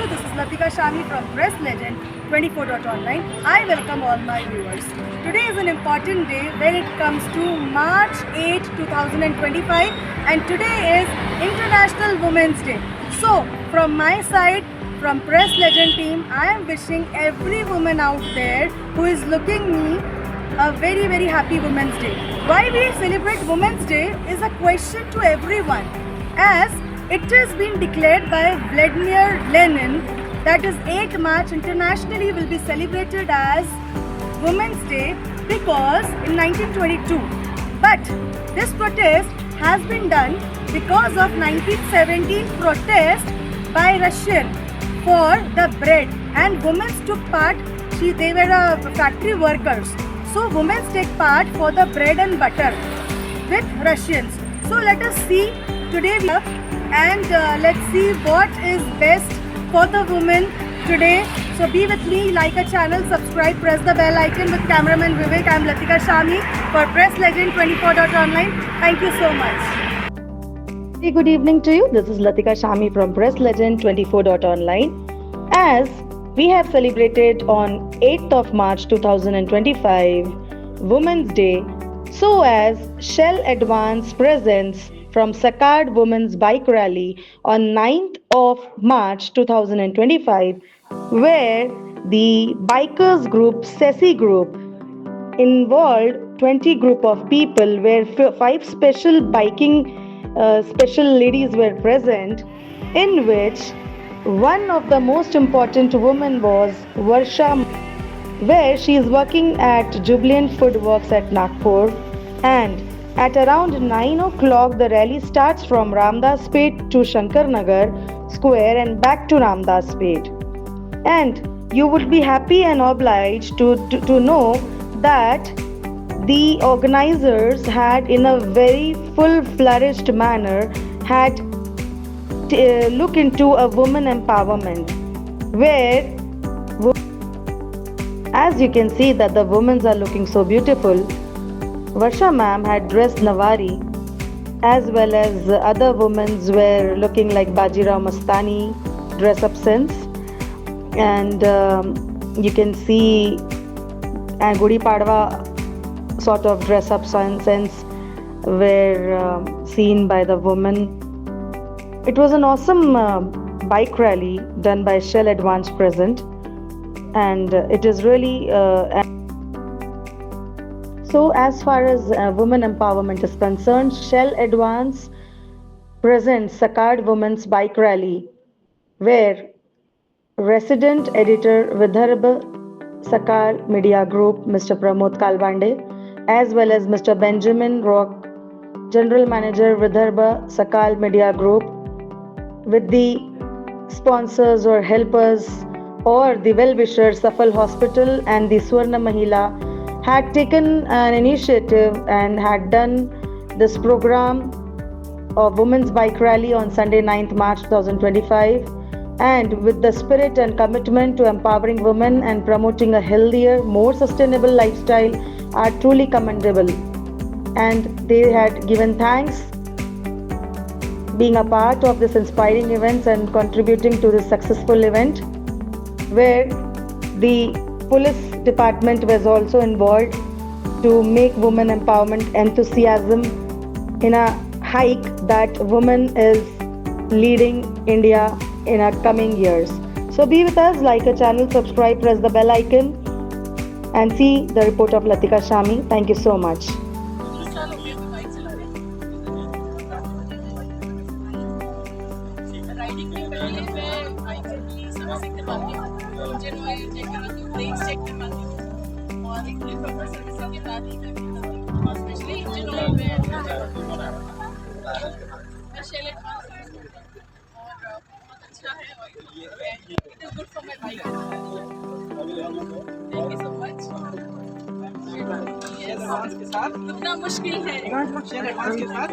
you? This is Latika Shami from Press Legend 24.online. I welcome all my viewers. Today is an important day when it comes to March 8, 2025, and today is International Women's Day. So, from my side, from Press Legend team, I am wishing every woman out there who is looking me a very happy Women's Day. Why we celebrate Women's Day is a question to everyone, as it has been declared by Vladimir Lenin that is 8 March internationally will be celebrated as Women's Day because in 1922. But this protest has been done because of 1917 protest by Russian for the bread, and women took part. They were factory workers. So women take part for the bread and butter with Russians. So let us see today and let's see what is best for the women today. So be with me, like a channel, subscribe, press the bell icon. With cameraman Vivek, I am Latika Shami for Press Legend 24.online. Thank you so much. Hey, good evening to you. This is Latika Shami from Press Legend 24.online. As we have celebrated on 8th of March 2025 Women's Day, so as Shell Advance presents from Sakard Women's Bike Rally on 9th of March 2025, where the bikers group SESI group involved 20 group of people, where 5 special ladies were present, in which one of the most important women was Varsha, where she is working at Jubilant Food Works at Nagpur. And at around 9 o'clock, the rally starts from Ramdas Peth to Shankar Nagar Square and back to Ramdas Peth. And you would be happy and obliged to know that the organizers had, in a very full-flourished manner, had look into a woman empowerment, where as you can see that the women are looking so beautiful. Varsha ma'am had dressed Nawari, as well as other women were looking like Bajirao Mastani dress up sense, and you can see Gudi Padwa sort of dress up sense were seen by the women. It was an awesome bike rally done by Shell Advance present, and it is really so as far as women empowerment is concerned, Shell Advance presents Sakard Women's Bike Rally, where resident editor Vidarbha Sakar Media Group Mr. Pramod Kalwande, as well as Mr. Benjamin Rock, General Manager Vidarbha Sakal Media Group, with the sponsors or helpers or the well-wishers, Safal Hospital and the Swarna Mahila had taken an initiative and had done this program of Women's Bike Rally on Sunday 9th March 2025, and with the spirit and commitment to empowering women and promoting a healthier, more sustainable lifestyle are truly commendable. And they had given thanks being a part of this inspiring event and contributing to this successful event, where the police department was also involved to make women empowerment enthusiasm in a hike that women is leading India in our coming years. So be with us, like a channel, subscribe, press the bell icon, and see the report of Latika Shami. Thank you so much. Riding के पहले मैं bike की समझ सीखने पाती हूँ, engine oil check करती हूँ, ब्रेक चेक कर पाती हूँ, और एक क्लिप प्रॉपर सर्विसिंग के बाद ही मैं और स्पेशली इंजन ऑयल में शेल एडवांस यूज करती हूँ और बहुत अच्छा है oil, it is good for my bike. Thank you so much. रुकना मुश्किल है,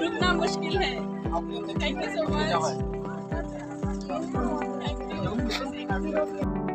रुकना मुश्किल है। Thank you so much. Thank you.